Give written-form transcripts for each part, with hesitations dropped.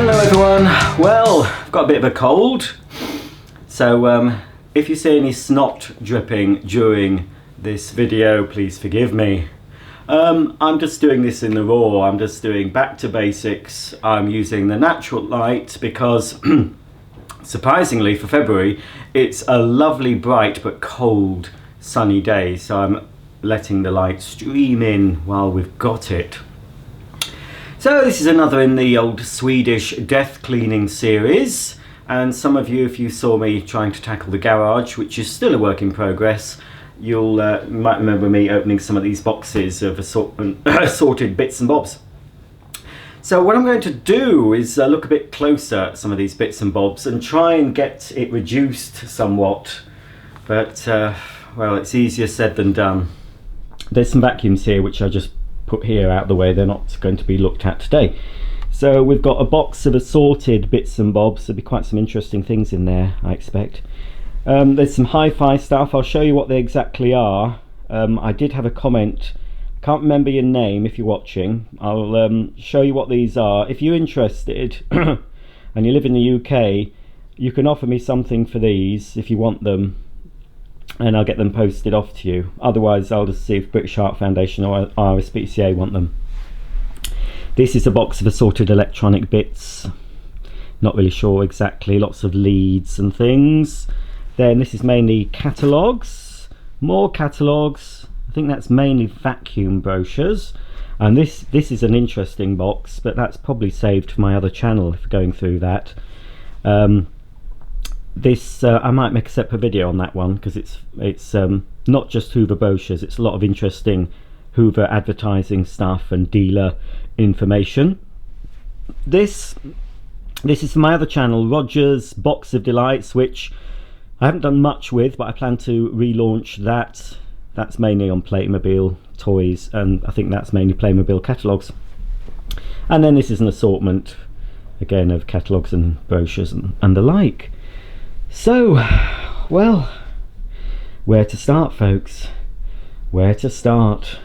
Hello everyone. Well, I've got a bit of a cold, so if you see any snot dripping during this video, please forgive me. I'm just doing this in the raw. I'm just doing back to basics. I'm using the natural light because surprisingly for February it's a lovely bright but cold sunny day, so I'm letting the light stream in while we've got it. So this is another in the old Swedish death cleaning series, and some of you, if you saw me trying to tackle the garage, which is still a work in progress, you might remember me opening some of these boxes of assorted bits and bobs. So what I'm going to do is look a bit closer at some of these bits and bobs and try and get it reduced somewhat, but well, it's easier said than done. There's some vacuums here which I just put here out of the way. They're not going to be looked at today. So we've got a box of assorted bits and bobs. There'll be quite some interesting things in there, I expect. There's some hi-fi stuff. I'll show you what they exactly are. I did have a comment, can't remember your name if you're watching. I'll show you what these are. If you're interested and you live in the UK, you can offer me something for these if you want them, and I'll get them posted off to you. Otherwise I'll just see if British Heart Foundation or RSPCA want them. This is a box of assorted electronic bits. Not really sure exactly. Lots of leads and things. Then this is mainly catalogues. More catalogues. I think that's mainly vacuum brochures. And this is an interesting box, but that's probably saved for my other channel if going through that. I might make a separate video on that one because it's not just Hoover brochures, it's a lot of interesting Hoover advertising stuff and dealer information. This is for my other channel, Roger's Box of Delights, which I haven't done much with, but I plan to relaunch that. That's mainly on Playmobil toys, and I think that's mainly Playmobil catalogues. And then this is an assortment again of catalogues and brochures and the like. So, well, where to start, folks? Where to start?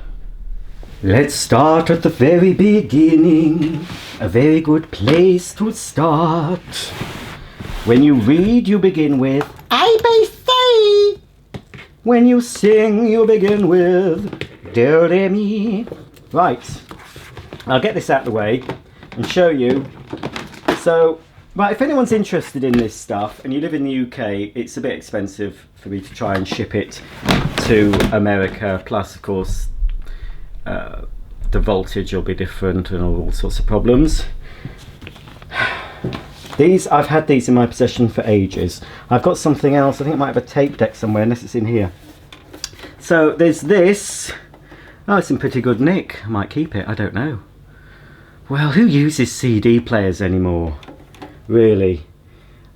Let's start at the very beginning. A very good place to start. When you read, you begin with I may say. When you sing, you begin with do re mi. Right, I'll get this out of the way and show you. So, right, if anyone's interested in this stuff and you live in the UK, it's a bit expensive for me to try and ship it to America. Plus, of course, the voltage will be different and all sorts of problems. I've had these in my possession for ages. I've got something else. I think I might have a tape deck somewhere, unless it's in here. So there's this. Oh, it's in pretty good nick. I might keep it. I don't know. Well, who uses CD players anymore? Really?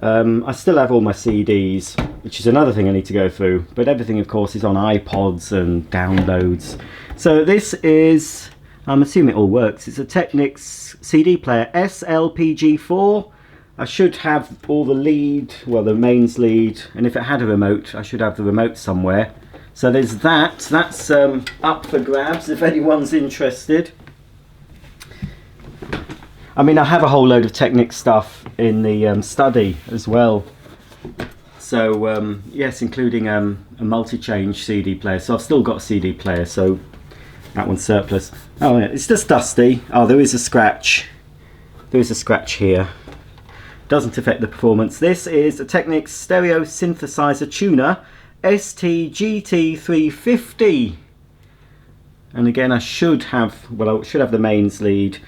I still have all my CDs, which is another thing I need to go through, but everything of course is on iPods and downloads. So this is, I'm assuming it all works, it's a Technics CD player SLPG4. I should have all the lead, well, the mains lead, and if it had a remote I should have the remote somewhere. So there's that's up for grabs if anyone's interested. I mean, I have a whole load of Technics stuff in the study as well. So yes, including a multi-change CD player. So I've still got a CD player, so that one's surplus. Oh yeah, it's just dusty. Oh, there is a scratch. There is a scratch here. Doesn't affect the performance. This is a Technics stereo synthesizer tuner ST-GT350. And again, I should have the mains lead.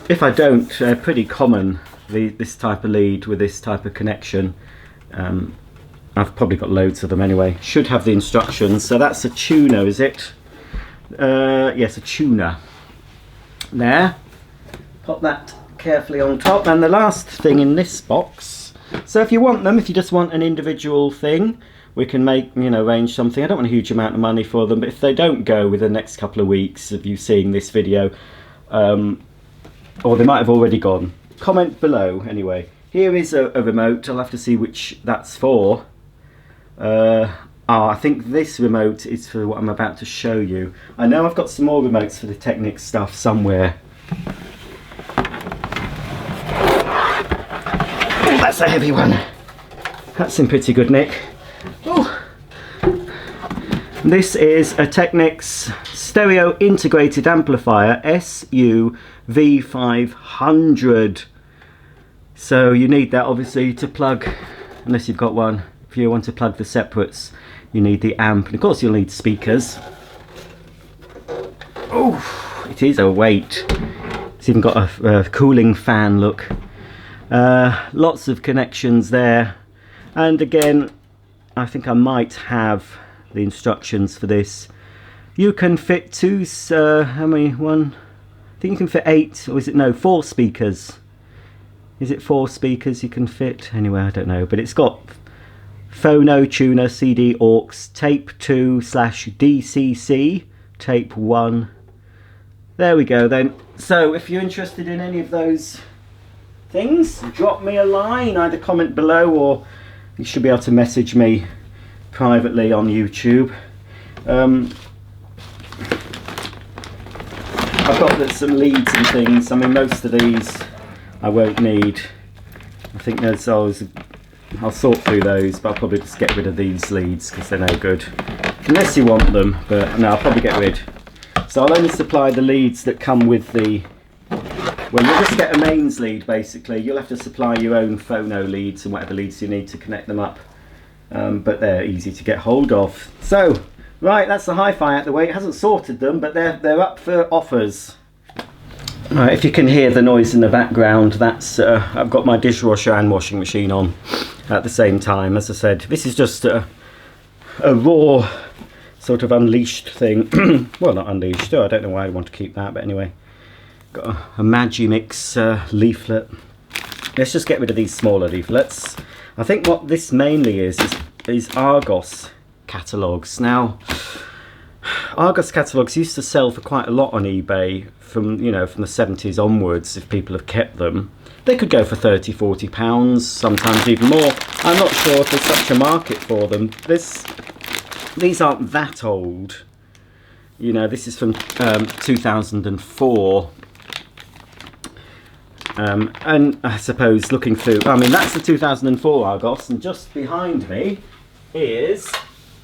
If I don't, pretty common, this type of lead with this type of connection. I've probably got loads of them anyway. Should have the instructions. So that's a tuner, is it? Yes, a tuner. There. Pop that carefully on top. And the last thing in this box. So if you want them, if you just want an individual thing, we can make, arrange something. I don't want a huge amount of money for them, but if they don't go within the next couple of weeks of you seeing this video, or they might have already gone, comment below anyway. Here is a remote. I'll have to see which that's for. I think this remote is for what I'm about to show you. I know I've got some more remotes for the Technics stuff somewhere. that's a heavy one. That's in pretty good nick. Ooh. This is a Technics stereo integrated amplifier SU-V500. So you need that obviously to plug, unless you've got one. If you want to plug the separates, you need the amp, and of course you'll need speakers. Oh, it is a weight. It's even got a cooling fan look. Lots of connections there, and again, I think I might have the instructions for this. You can fit two, how many? One, I think you can fit 8, or is it no, 4 speakers. Is it 4 speakers you can fit? Anyway, I don't know, but it's got phono, tuner, CD, aux, tape 2/DCC, tape 1. There we go then. So if you're interested in any of those things, drop me a line, either comment below or you should be able to message me privately on YouTube. I've got some leads and things. I mean, most of these I won't need. I think there's always, I'll sort through those, but I'll probably just get rid of these leads because they're no good. Unless you want them, but no, I'll probably get rid. So I'll only supply the leads that come with the, well, you'll just get a mains lead basically. You'll have to supply your own phono leads and whatever leads you need to connect them up. But they're easy to get hold of. So, right, that's the hi-fi out the way. It hasn't sorted them, but they're up for offers. Right, if you can hear the noise in the background, that's I've got my dishwasher and washing machine on at the same time. As I said, this is just a raw sort of unleashed thing. Well, not unleashed. Oh, I don't know why I want to keep that, but anyway, got a Magimix leaflet. Let's just get rid of these smaller leaflets. I think what this mainly is Argos catalogues. Now, Argos catalogues used to sell for quite a lot on eBay from the 70s onwards. If people have kept them, they could go for £30–40, sometimes even more. I'm not sure if there's such a market for them. These aren't that old. You know, this is from 2004. And I suppose looking through, I mean, that's the 2004 Argos, and just behind me is,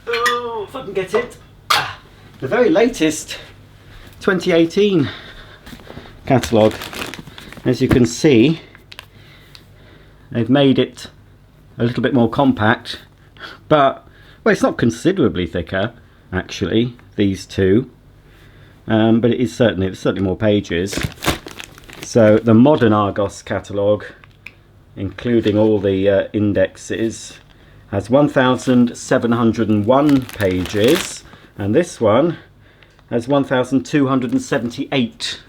oh, if I can get it, the very latest 2018 catalogue. As you can see, they've made it a little bit more compact, but, well, it's not considerably thicker, actually, these two, but there's certainly more pages. So the modern Argos catalogue, including all the indexes, has 1,701 pages, and this one has 1,278.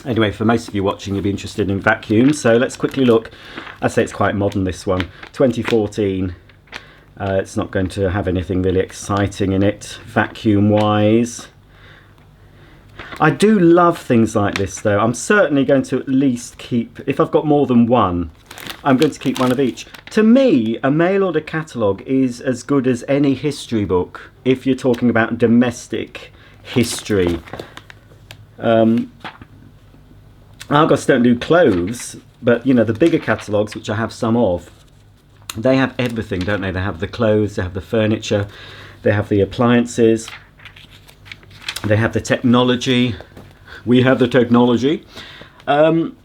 Anyway, for most of you watching, you'll be interested in vacuums, so let's quickly look. I'd say it's quite modern, this one, 2014. It's not going to have anything really exciting in it, vacuum-wise. I do love things like this though. I'm certainly going to at least keep, if I've got more than one, I'm going to keep one of each. To me, a mail order catalogue is as good as any history book if you're talking about domestic history. Argos don't do clothes, but you know, the bigger catalogues, which I have some of, they have everything, don't they? They have the clothes, they have the furniture, they have the appliances, they have the technology. We have the technology. And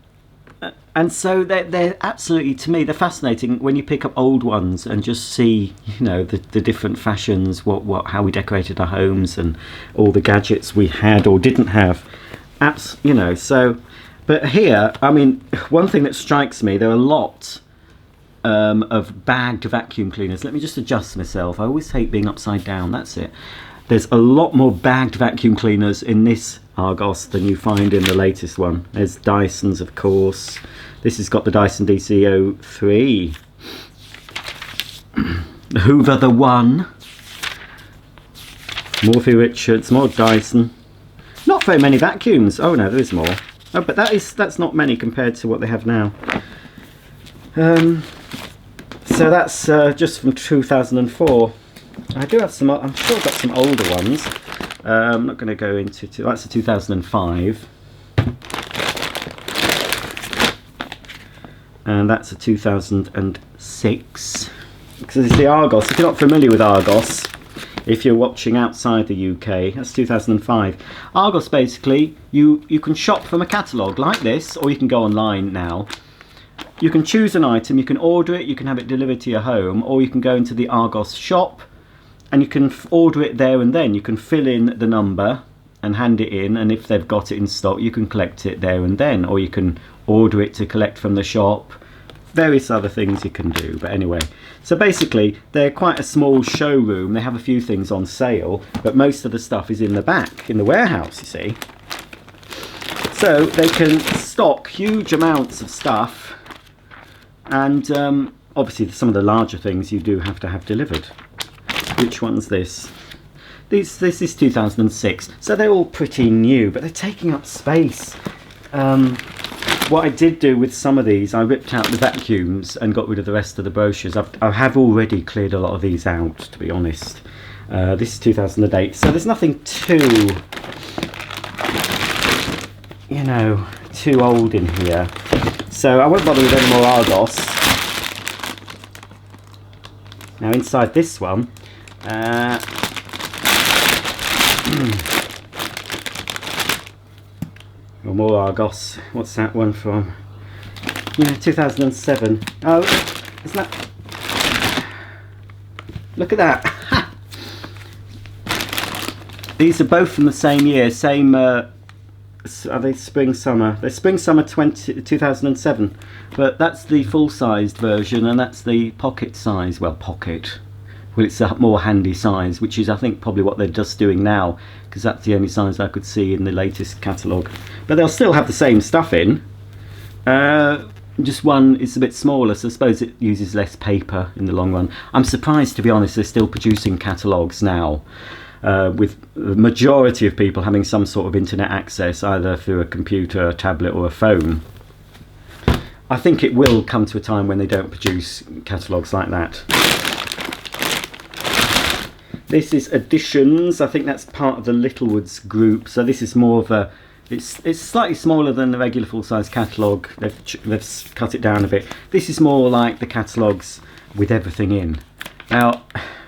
so they're absolutely, to me, they're fascinating when you pick up old ones and just see, you know, the different fashions, how we decorated our homes and all the gadgets we had or didn't have. You know, so, but here, I mean, one thing that strikes me, there are a lot of bagged vacuum cleaners. Let me just adjust myself. I always hate being upside down, that's it. There's a lot more bagged vacuum cleaners in this Argos than you find in the latest one. There's Dyson's, of course. This has got the Dyson DC03. The Hoover the One. Morphy Richards, more Dyson. Not very many vacuums. Oh no, there is more. Oh, but that's not many compared to what they have now. So that's just from 2004. I do have some, I'm sure I've got some older ones. I'm not going to go into, that's a 2005. and that's a 2006. Because it's the Argos. If you're not familiar with Argos, if you're watching outside the UK, that's 2005. Argos, basically, you can shop from a catalogue like this, or you can go online now. You can choose an item, you can order it, you can have it delivered to your home, or you can go into the Argos shop and you can order it there and then. You can fill in the number and hand it in, and if they've got it in stock, you can collect it there and then, or you can order it to collect from the shop. Various other things you can do, but anyway. So basically, they're quite a small showroom. They have a few things on sale, but most of the stuff is in the back, in the warehouse, you see. So they can stock huge amounts of stuff, and obviously some of the larger things you do have to have delivered. Which one's this? This is 2006, so they're all pretty new, but they're taking up space. What I did do with some of these, I ripped out the vacuums and got rid of the rest of the brochures. I have already cleared a lot of these out, to be honest. This is 2008, so there's nothing too, you know, too old in here. So I won't bother with any more Argos. Now inside this one, or more Argos. What's that one from? Yeah, 2007. Oh, isn't that? Look at that. These are both from the same year. Same. Are they spring summer? They're spring summer 2007. But that's the full-sized version, and that's the pocket size. Well, pocket. Well, it's a more handy size, which is, I think, probably what they're just doing now, because that's the only size I could see in the latest catalogue. But they'll still have the same stuff in. Just one is a bit smaller, so I suppose it uses less paper in the long run. I'm surprised, to be honest, they're still producing catalogues now, with the majority of people having some sort of internet access, either through a computer, a tablet or a phone. I think it will come to a time when they don't produce catalogues like that. This is Editions. I think that's part of the Littlewoods group. So this is more of a, it's slightly smaller than the regular full-size catalogue. They've cut it down a bit. This is more like the catalogues with everything in. Now,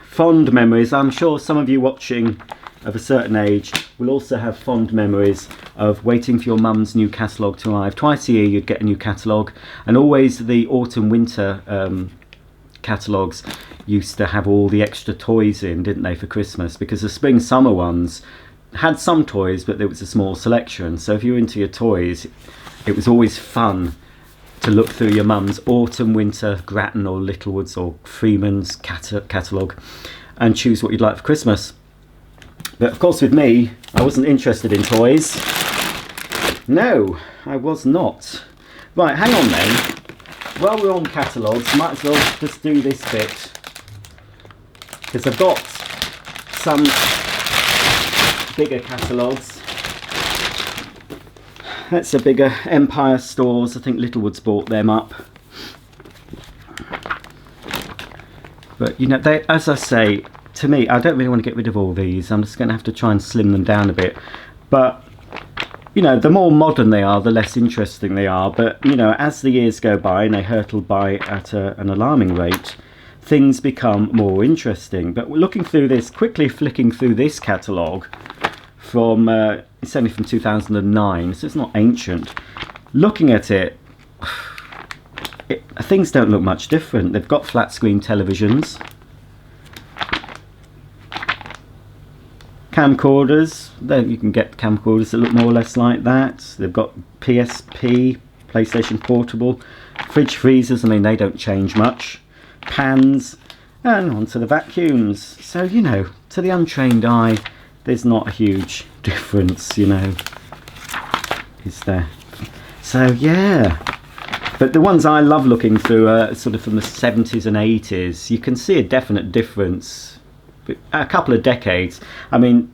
fond memories. I'm sure some of you watching of a certain age will also have fond memories of waiting for your mum's new catalogue to arrive. Twice a year you'd get a new catalogue, and always the autumn-winter catalogues used to have all the extra toys in, didn't they, for Christmas? Because the spring summer ones had some toys, but there was a small selection. So if you were into your toys, it was always fun to look through your mum's autumn winter Grattan or Littlewoods or Freeman's catalogue and choose what you'd like for Christmas. But of course with me, I wasn't interested in toys. No, I was not. Right, hang on then. While we're on catalogues, might as well just do this bit, because I've got some bigger catalogues. That's a bigger Empire Stores. I think Littlewoods bought them up. But you know, they, as I say, to me, I don't really want to get rid of all these. I'm just going to have to try and slim them down a bit. But you know, the more modern they are, the less interesting they are. But you know, as the years go by and they hurtle by at an alarming rate, things become more interesting. But we're looking through this, quickly flicking through this catalogue from, it's only from 2009, so it's not ancient. Looking at it, things don't look much different. They've got flat screen televisions, camcorders. You can get camcorders that look more or less like that. They've got PSP, PlayStation Portable, fridge freezers. I mean, they don't change much. Pans, and onto the vacuums. So you know, to the untrained eye, there's not a huge difference, you know, is there? So yeah, but the ones I love looking through are sort of from the 70s and 80s. You can see a definite difference. A couple of decades. I mean,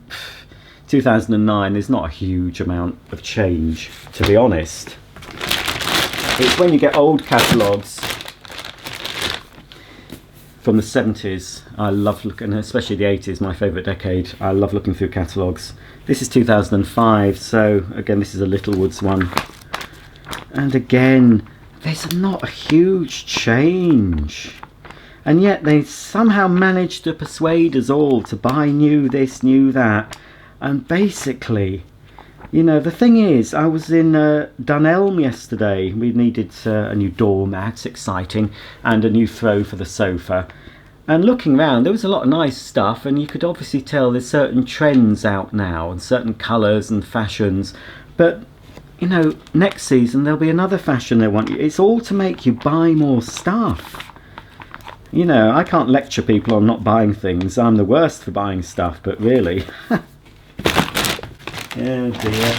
2009, there's not a huge amount of change, to be honest. It's when you get old catalogues from the 70s, I love looking, especially the 80s, my favourite decade. I love looking through catalogues. This is 2005, so again, this is a Littlewoods one. And again, there's not a huge change. And yet they somehow managed to persuade us all to buy new this, new that. And basically, you know, the thing is, I was in Dunelm yesterday. We needed a new doormat, exciting, and a new throw for the sofa. And looking around, there was a lot of nice stuff, and you could obviously tell there's certain trends out now, and certain colours and fashions. But, you know, next season there'll be another fashion they want you. It's all to make you buy more stuff. You know, I can't lecture people on not buying things. I'm the worst for buying stuff, but really. Oh dear.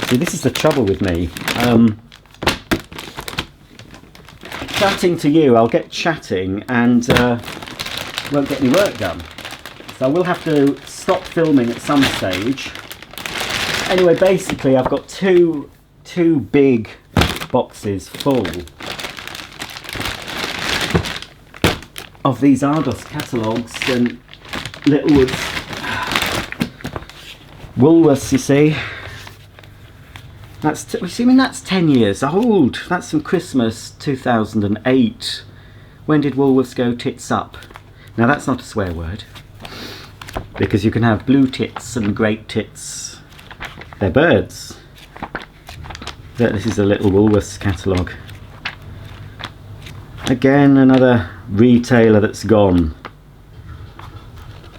See, this is the trouble with me. Chatting to you, I'll get chatting and won't get any work done. So I will have to stop filming at some stage. Anyway, basically I've got two big boxes full of these Argos catalogues and Littlewoods. Woolworths, you see. That's that's 10 years old. That's from Christmas 2008. When did Woolworths go tits up? Now that's not a swear word, because you can have blue tits and great tits. They're birds. This is a little Woolworths catalogue. Again, another retailer that's gone.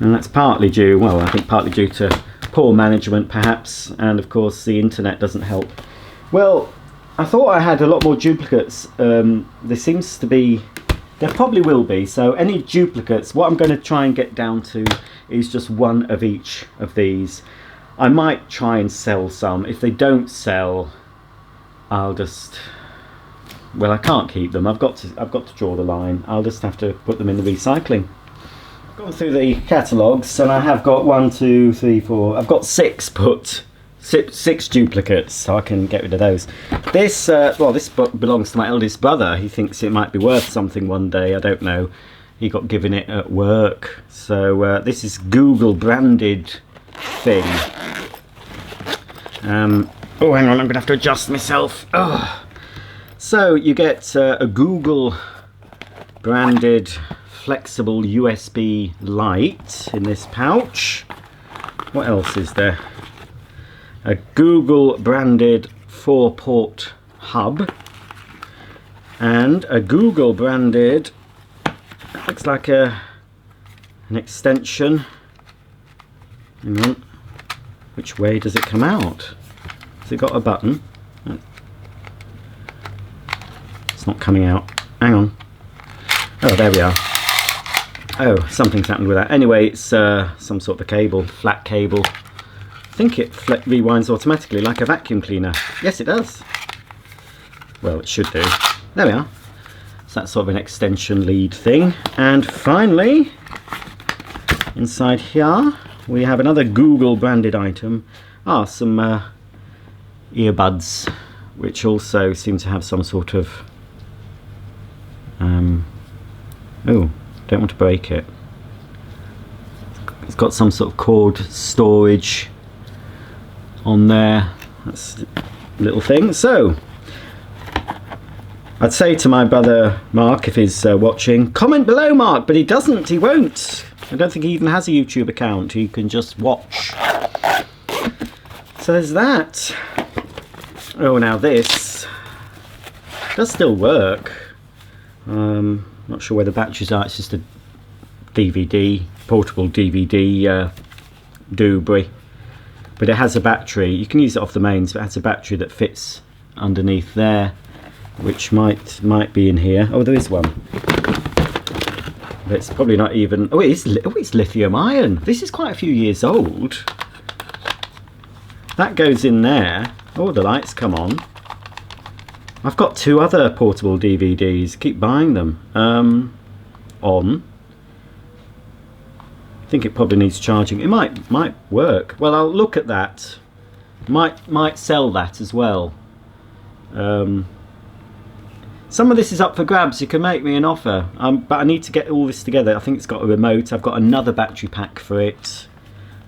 And that's partly due, well, I think partly due to poor management perhaps, and of course the internet doesn't help. Well, I thought I had a lot more duplicates. There seems to be, there probably will be, so any duplicates, what I'm going to try and get down to is just one of each of these. I might try and sell some. If they don't sell, I'll just, well, I can't keep them. I've got to draw the line. I'll just have to put them in the recycling. I've gone through the catalogues and I have got 1, 2, 3, 4. I've got six duplicates, so I can get rid of those. This, well, this book belongs to my eldest brother. He thinks it might be worth something one day. I don't know. He got given it at work. So this is Google branded thing. Oh, hang on, I'm gonna have to adjust myself. Oh. So you get a Google branded flexible USB light in this pouch. What else is there? A Google branded 4-port hub and a Google branded, looks like an extension. Hang on, which way does it come out? Has it got a button? It's not coming out. Hang on. Oh, there we are. Oh, something's happened with that. Anyway, it's some sort of a cable, flat cable. I think it rewinds automatically like a vacuum cleaner. Yes, it does. Well, it should do. There we are. So that's sort of an extension lead thing. And finally, inside here, we have another Google branded item. Some earbuds, which also seem to have some sort of oh, don't want to break it. It's got some sort of cord storage on there. That's a little thing. So I'd say to my brother Mark, if he's watching, comment below, Mark, but he doesn't, he won't. I don't think he even has a YouTube account. He can just watch. So there's that. Oh, now this does still work. Not sure where the batteries are. It's just a DVD, portable DVD doobry, but it has a battery. You can use it off the mains, but it has a battery that fits underneath there, which might be in here. Oh, there is one. But it's probably not even. Oh, it's lithium ion. This is quite a few years old. That goes in there. Oh, the lights come on. I've got 2 other portable DVDs. Keep buying them. On. I think it probably needs charging. It might work. Well, I'll look at that. Might sell that as well. Some of this is up for grabs. You can make me an offer. But I need to get all this together. I think it's got a remote. I've got another battery pack for it.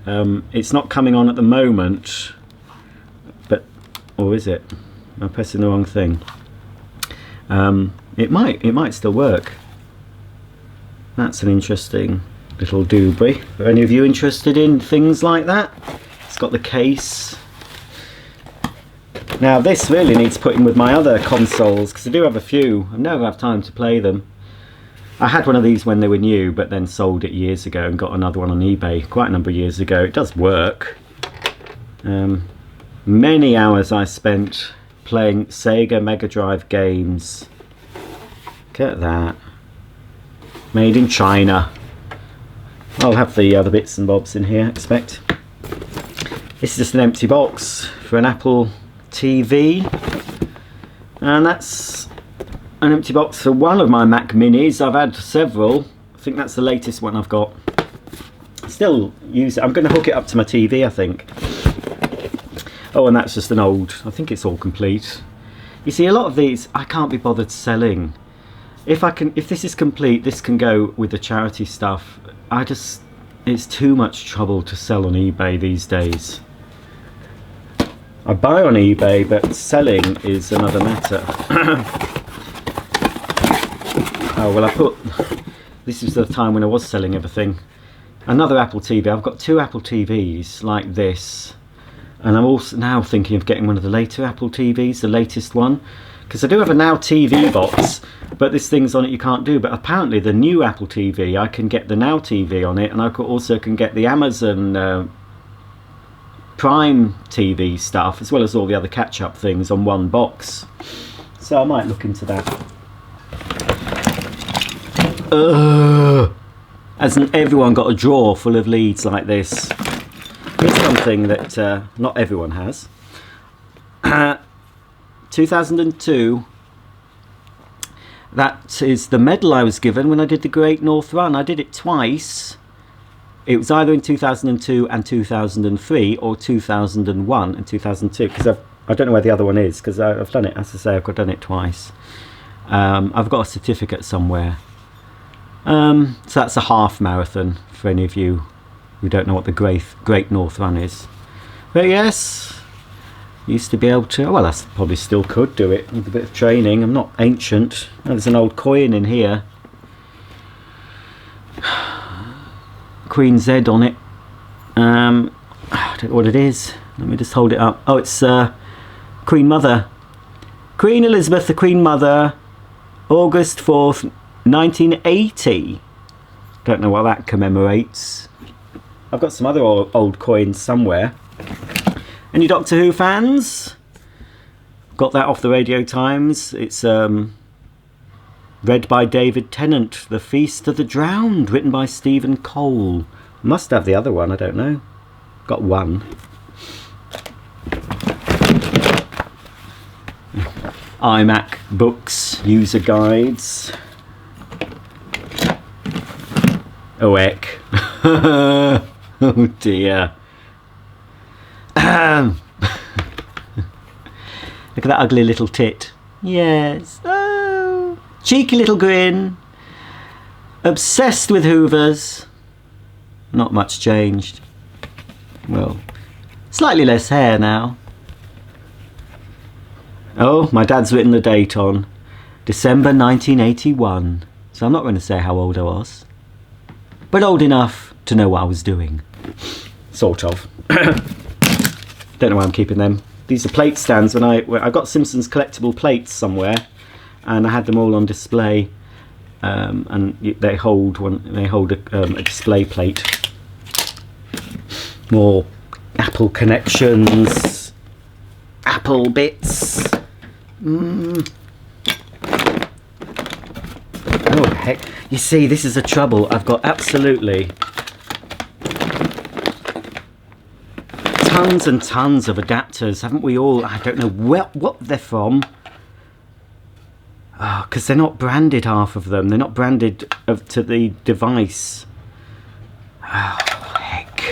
It's not coming on at the moment. But, or is it? I'm pressing the wrong thing. It might still work. That's an interesting little doobry. Are any of you interested in things like that? It's got the case. Now this really needs putting with my other consoles, because I do have a few. I never have time to play them. I had one of these when they were new, but then sold it years ago and got another one on eBay quite a number of years ago. It does work. Many hours I spent playing Sega Mega Drive games. Look at that. Made in China. I'll have the other bits and bobs in here, I expect. This is just an empty box for an Apple TV. And that's an empty box for one of my Mac Minis. I've had several. I think that's the latest one I've got. Still use it. I'm going to hook it up to my TV, I think. Oh, and that's just an old. I think it's all complete. You see, a lot of these I can't be bothered selling. If this is complete, this can go with the charity stuff. It's too much trouble to sell on eBay these days. I buy on eBay, but selling is another matter. Oh, well, this is the time when I was selling everything. Another Apple TV. I've got two Apple TVs like this. And I'm also now thinking of getting one of the later Apple TVs, the latest one. Because I do have a Now TV box, but this thing's on it you can't do. But apparently the new Apple TV, I can get the Now TV on it, and I also can get the Amazon Prime TV stuff, as well as all the other catch-up things on one box. So I might look into that. Hasn't everyone got a drawer full of leads like this? It's something that not everyone has. 2002. That is the medal I was given when I did the Great North Run. I did it twice. It was either in 2002 and 2003 or 2001 and 2002, because I don't know where the other one is, because I've done it, as I say, I've done it twice. I've got a certificate somewhere. So that's a half marathon for any of you who don't know what the Great North Run is. But yes, used to be able to, well, I probably still could do it with a bit of training. I'm not ancient. Oh, there's an old coin in here. Queen Z on it. I don't know what it is. Let me just hold it up. Oh, it's Queen Mother. Queen Elizabeth, the Queen Mother, August 4th, 1980. Don't know what that commemorates. I've got some other old coins somewhere. Any Doctor Who fans? Got that off the Radio Times. It's read by David Tennant, The Feast of the Drowned, written by Stephen Cole. Must have the other one, I don't know. Got one. iMac books, user guides. Oh heck. Oh dear. Look at that ugly little tit. Yes. Oh, cheeky little grin. Obsessed with Hoovers. Not much changed. Well, slightly less hair now. Oh, my dad's written the date on December 1981. So I'm not going to say how old I was, but old enough to know what I was doing. Sort of. Don't know why I'm keeping them. These are plate stands. When I got Simpsons collectible plates somewhere, and I had them all on display, and they hold a display plate. More Apple connections, Apple bits. Oh heck! You see, this is the trouble. I've got absolutely tons and tons of adapters, haven't we all? I don't know what they're from. Because they're not branded, half of them. They're not branded to the device. Oh, heck.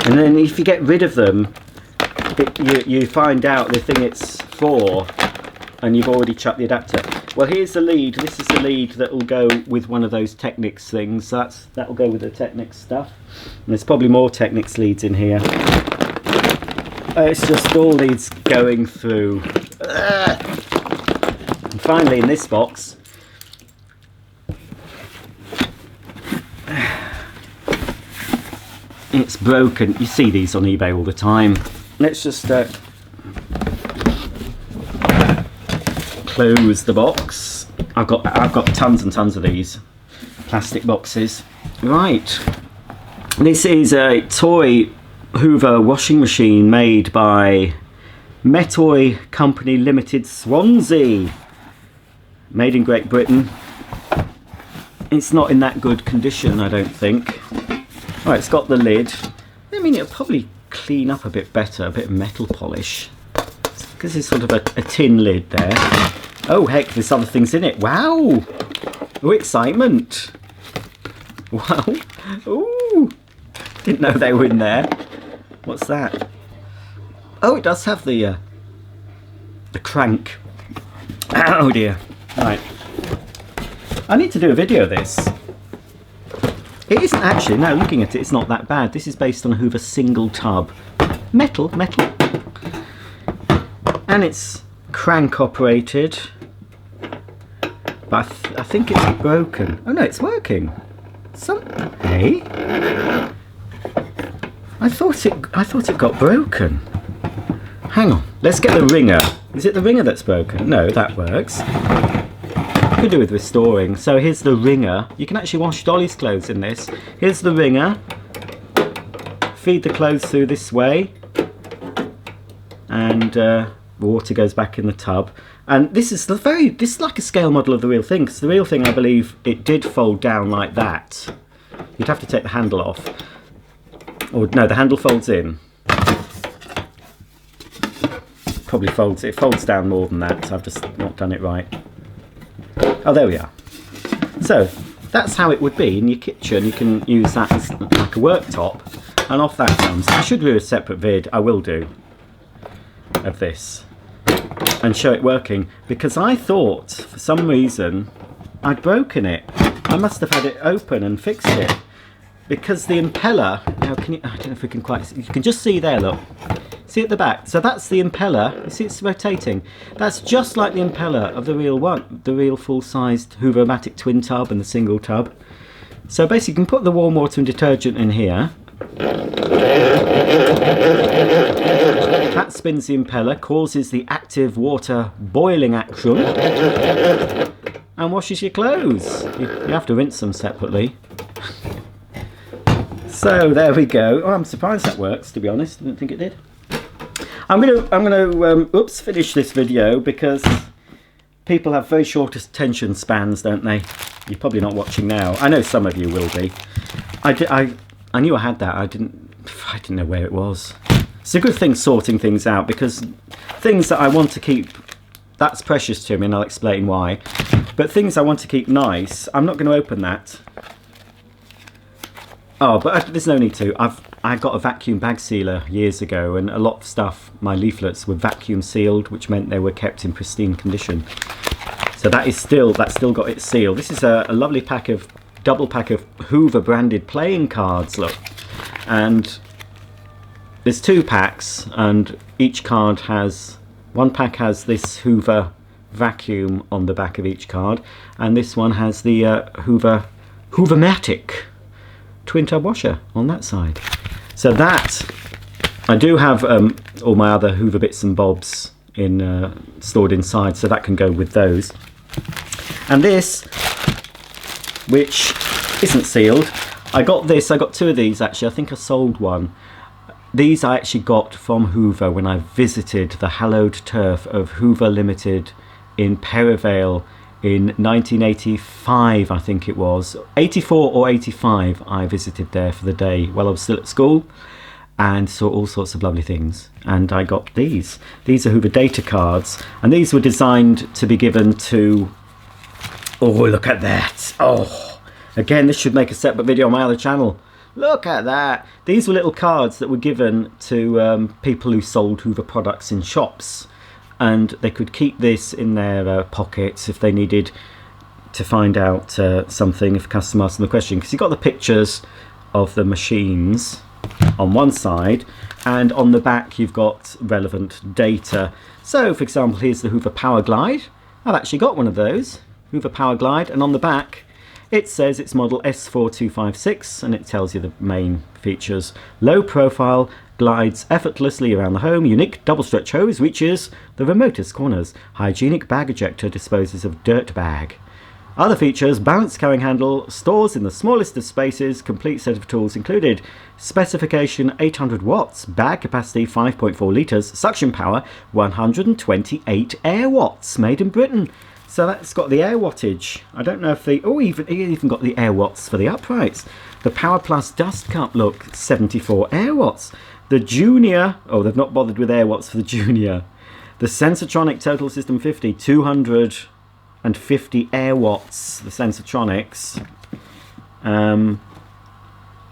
And then if you get rid of them, you find out the thing it's for, and you've already chucked the adapter. Well, here's the lead. This is the lead that will go with one of those Technics things. So that will go with the Technics stuff. And there's probably more Technics leads in here. It's just all needs going through. And finally in this box, it's broken. You see these on eBay all the time. Let's just close the box. I've got tons and tons of these plastic boxes. Right, this is a toy Hoover washing machine made by Metoy Company Limited, Swansea. Made in Great Britain. It's not in that good condition, I don't think. Right, it's got the lid. I mean, it'll probably clean up a bit better, a bit of metal polish, because there's sort of a tin lid there. Oh heck, there's other things in it. Wow! Oh, excitement! Wow! Ooh! Didn't know they were in there. What's that? Oh, it does have the crank. Oh dear. Right. I need to do a video of this. It isn't actually, no, looking at it, it's not that bad. This is based on a Hoover single tub. Metal. And it's crank operated. But I think it's broken. Oh no, it's working. Hey? I thought it got broken. Hang on, let's get the Wringer. Is it the Wringer that's broken? No, that works. Could do with restoring. So here's the Wringer. You can actually wash Dolly's clothes in this. Here's the Wringer. Feed the clothes through this way, and water goes back in the tub. And this is like a scale model of the real thing, because the real thing, I believe, it did fold down like that. You'd have to take the handle off. Or no, the handle folds in. Probably it folds down more than that, so I've just not done it right. Oh, there we are. So that's how it would be in your kitchen. You can use that as like a worktop, and off that comes. I should do a separate vid, I will do, of this and show it working, because I thought for some reason I'd broken it. I must have had it open and fixed it, because the impeller, now I don't know if we can quite, you can just see there, look. See at the back, so that's the impeller. You see it's rotating. That's just like the impeller of the real one, the real full-sized Hoover-matic twin tub and the single tub. So basically you can put the warm water and detergent in here. That spins the impeller, causes the active water boiling action, and washes your clothes. You have to rinse them separately. So there we go. Oh, I'm surprised that works, to be honest. Didn't think it did. I'm gonna finish this video, because people have very short attention spans, don't they? You're probably not watching now. I know some of you will be. I knew I had that. I didn't know where it was. It's a good thing sorting things out, because things that I want to keep, that's precious to me, and I'll explain why. But things I want to keep nice, I'm not going to open that. Oh, but there's no need to. I got a vacuum bag sealer years ago, and a lot of stuff, my leaflets were vacuum sealed, which meant they were kept in pristine condition. So that's still got its seal. This is a lovely double pack of Hoover branded playing cards, look. And there's 2 packs, and each card has, one pack has this Hoover vacuum on the back of each card, and this one has the Hoover-matic twin tub washer on that side. So that, I do have all my other Hoover bits and bobs stored inside, so that can go with those. And this, which isn't sealed, I got 2 of these actually. I think I sold one. These I actually got from Hoover when I visited the hallowed turf of Hoover Limited in Perivale in 1985, I think it was. 84 or 85, I visited there for the day while I was still at school, and saw all sorts of lovely things. And I got these. These are Hoover data cards, and these were designed to be given to... Oh, look at that. Oh, again, this should make a separate video on my other channel. Look at that. These were little cards that were given to people who sold Hoover products in shops. And they could keep this in their pockets if they needed to find out something, if a customer asked them a question. Because you've got the pictures of the machines on one side, and on the back you've got relevant data. So, for example, here's the Hoover Power Glide. I've actually got one of those, Hoover Power Glide, and on the back it says it's model S4256, and it tells you the main features. Low profile, glides effortlessly around the home, unique double stretch hose reaches the remotest corners, hygienic bag ejector disposes of dirt bag. Other features: balanced carrying handle, stores in the smallest of spaces, complete set of tools included. Specification 800 watts, bag capacity 5.4 litres, suction power 128 air watts, made in Britain. So that's got the air wattage. I don't know if they... Oh, even got the air watts for the uprights. The Power Plus dust cup, look, 74 air watts. The Junior... Oh, they've not bothered with air watts for the Junior. The Sensortronic Total System 50, 250 air watts, the Sensortronics. And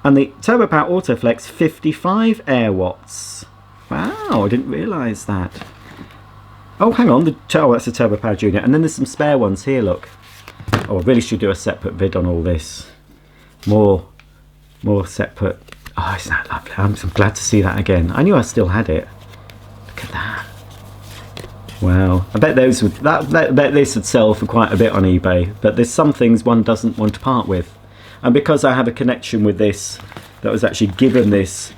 the Turbo Power Autoflex, 55 air watts. Wow, I didn't realise that. Oh, hang on, that's a Turbo Power Junior. And then there's some spare ones here, look. Oh, I really should do a separate vid on all this. More separate. Oh, isn't that lovely? I'm glad to see that again. I knew I still had it. Look at that. Wow. I bet those would... I bet this would sell for quite a bit on eBay. But there's some things one doesn't want to part with. And because I have a connection with this, that was actually given this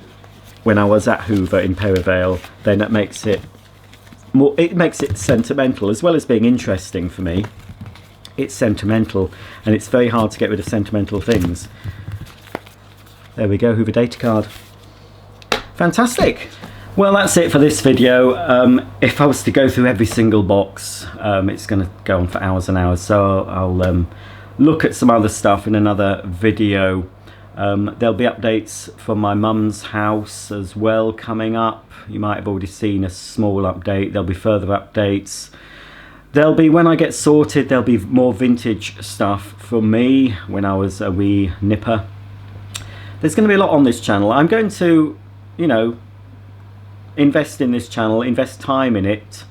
when I was at Hoover in Perivale, then that makes it more... It makes it sentimental, as well as being interesting for me. It's sentimental, and it's very hard to get rid of sentimental things. There we go, Hoover data card. Fantastic. Well, that's it for this video. If I was to go through every single box, it's going to go on for hours and hours, so I'll look at some other stuff in another video. There'll be updates from my mum's house as well coming up. You might have already seen a small update. There'll be further updates. There'll be, when I get sorted, there'll be more vintage stuff from me when I was a wee nipper. There's going to be a lot on this channel. I'm going to, you know, invest in this channel, invest time in it.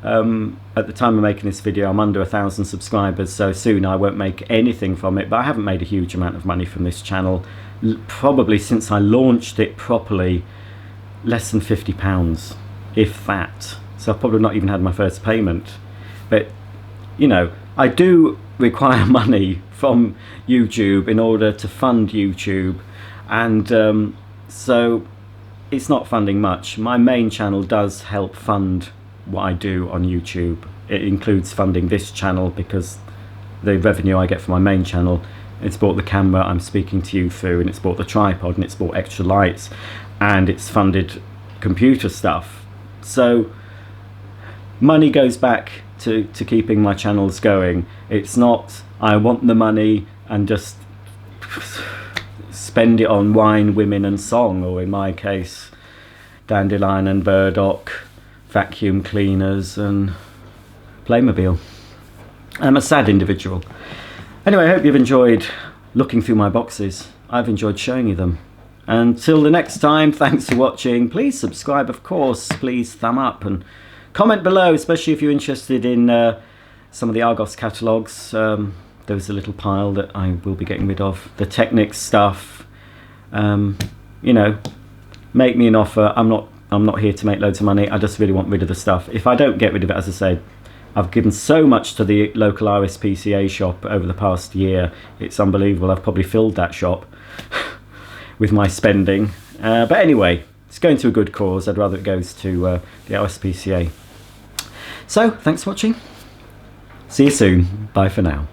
At the time of making this video, I'm under 1,000 subscribers, so soon I won't make anything from it, but I haven't made a huge amount of money from this channel. Probably since I launched it properly, less than £50, if that. So I've probably not even had my first payment. But, you know, I do require money from YouTube in order to fund YouTube, and so it's not funding much. My main channel does help fund what I do on YouTube. It includes funding this channel because the revenue I get from my main channel, it's bought the camera I'm speaking to you through, and it's bought the tripod, and it's bought extra lights, and it's funded computer stuff. So money goes back to keeping my channels going. It's not I want the money and just spend it on wine, women and song, or in my case dandelion and burdock, vacuum cleaners and Playmobil. I'm a sad individual. Anyway, I hope you've enjoyed looking through my boxes. I've enjoyed showing you them. Until the next time, thanks for watching. Please subscribe, of course. Please thumb up and comment below, especially if you're interested in some of the Argos catalogues. There's a little pile that I will be getting rid of. The Technics stuff. You know, make me an offer. I'm not here to make loads of money. I just really want rid of the stuff. If I don't get rid of it, as I said, I've given so much to the local RSPCA shop over the past year. It's unbelievable. I've probably filled that shop with my spending. But anyway, it's going to a good cause. I'd rather it goes to the RSPCA. So, thanks for watching. See you soon. Bye for now.